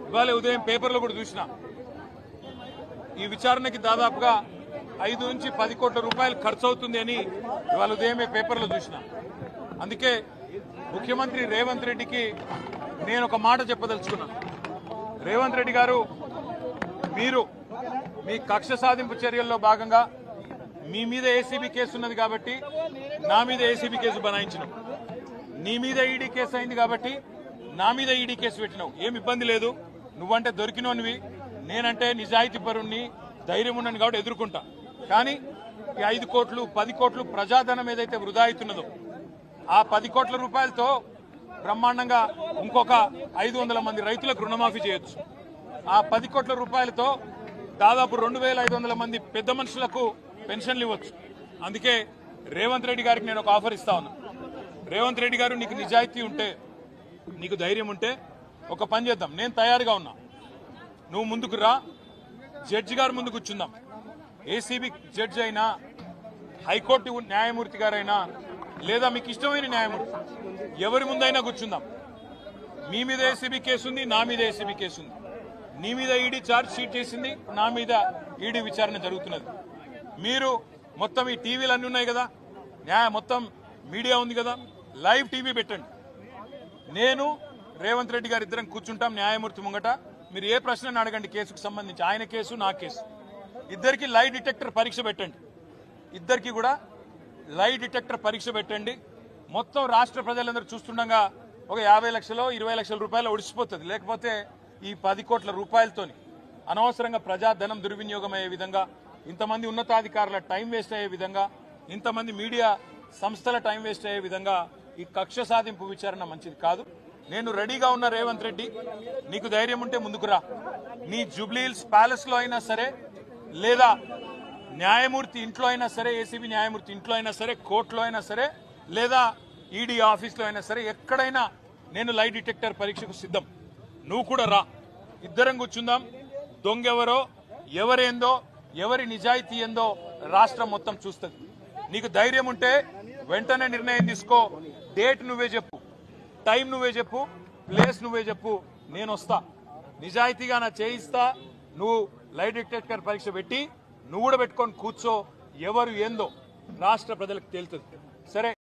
ఇవాళ ఉదయం పేపర్లో కూడా చూసిన ఈ విచారణకి దాదాపుగా 5 నుంచి 10 కోట్ల రూపాయలు ఖర్చు అవుతుంది అని ఇవాళ ఉదయమే పేపర్లో చూసిన. అందుకే ముఖ్యమంత్రి రేవంత్ రెడ్డికి నేను ఒక మాట చెప్పదలుచుకున్నాను. రేవంత్ రెడ్డి గారు, మీరు మీ కక్ష సాధింపు చర్యల్లో భాగంగా మీ మీద ఏసీబీ కేసు ఉన్నది కాబట్టి నా మీద ఏసీబీ కేసు బనాయించినావు, నీ మీద ఈడీ కేసు అయింది కాబట్టి నా మీద ఈడీ కేసు పెట్టినావు. ఏం ఇబ్బంది లేదు, నువ్వంటే దొరికినోనివి, నేనంటే నిజాయితీ పరుణ్ణి, ధైర్యం ఉన్నాను కాబట్టి ఎదుర్కొంటా. కానీ ఈ 5 కోట్లు 10 కోట్లు ప్రజాధనం ఏదైతే వృధా అవుతున్నదో ఆ 10 కోట్ల రూపాయలతో బ్రహ్మాండంగా ఇంకొక 500 మంది రైతులకు రుణమాఫీ చేయొచ్చు. ఆ 10 కోట్ల రూపాయలతో దాదాపు 2500 మంది పెద్ద మనుషులకు పెన్షన్లు ఇవ్వచ్చు. అందుకే రేవంత్ రెడ్డి గారికి నేను ఒక ఆఫర్ ఇస్తా ఉన్నా. రేవంత్ రెడ్డి గారు, నీకు నిజాయితీ ఉంటే, నీకు ధైర్యం ఉంటే ఒక పని చేద్దాం. నేను తయారుగా ఉన్నా, నువ్వు ముందుకు రా, జడ్జి గారు ముందు కూర్చుందాం. ఏసీబీ జడ్జి అయినా, హైకోర్టు న్యాయమూర్తి గారైనా, లేదా మీకు ఇష్టమైన న్యాయమూర్తి ఎవరి ముందైనా కూర్చుందాం. మీ మీద ఏసీబీ కేసు ఉంది, నా మీద ఏసీబీ కేసు ఉంది. నీ మీద ఈడీ ఛార్జ్ షీట్ చేసింది, నా మీద ఈడీ విచారణ జరుగుతున్నది. మీరు మొత్తం ఈ టీవీలు అన్నీ ఉన్నాయి కదా, మొత్తం మీడియా ఉంది కదా, లైవ్ టీవీ పెట్టండి. నేను రేవంత్ రెడ్డి గారు ఇద్దరం కూర్చుంటాం న్యాయమూర్తి ముంగట. మీరు ఏ ప్రశ్నను అడగండి కేసుకు సంబంధించి, ఆయన కేసు నా కేసు. ఇద్దరికి లై డిటెక్టర్ పరీక్ష పెట్టండి, ఇద్దరికి కూడా లై డిటెక్టర్ పరీక్ష పెట్టండి. మొత్తం రాష్ట్ర ప్రజలందరూ చూస్తుండగా ఒక 50 లక్షలు 20 లక్షల రూపాయలు ఒడిసిపోతుంది. లేకపోతే ఈ 10 కోట్ల రూపాయలతోని అనవసరంగా ప్రజాధనం దుర్వినియోగం అయ్యే విధంగా, ఇంతమంది ఉన్నతాధికారుల టైం వేస్ట్ అయ్యే విధంగా, ఇంతమంది మీడియా సంస్థల టైం వేస్ట్ అయ్యే విధంగా ఈ కక్ష సాధింపు విచారణ మంచిది కాదు. నేను రెడీగా ఉన్న రేవంత్ రెడ్డి, నీకు ధైర్యం ఉంటే ముందుకు రా. నీ జూబ్లీహిల్స్ ప్యాలెస్ లో అయినా సరే, లేదా న్యాయమూర్తి ఇంట్లో అయినా సరే, ఏసీబీ న్యాయమూర్తి ఇంట్లో అయినా సరే, కోర్టులో అయినా సరే, లేదా ఈడీ ఆఫీస్లో అయినా సరే, ఎక్కడైనా నేను లై డిటెక్టర్ పరీక్షకు సిద్ధం. నువ్వు కూడా రా, ఇద్దరం కూర్చుందాం. దొంగెవరో, ఎవరేందో, ఎవరి నిజాయితీ ఏందో రాష్ట్రం మొత్తం చూస్తుంది. నీకు ధైర్యం ఉంటే వెంటనే నిర్ణయం తీసుకో. డేట్ నువ్వే చెప్పు, టైం నువ్వే చెప్పు, ప్లేస్ నువ్వే చెప్పు, నేను వస్తా. నిజాయితీగా నా చేయిస్తా. నువ్వు లై డిటెక్టర్ పరీక్ష పెట్టి నువ్వు కూడా పెట్టుకొని కూర్చో. ఎవరు ఏందో రాష్ట్ర ప్రజలకు తేలుతుంది. సరే.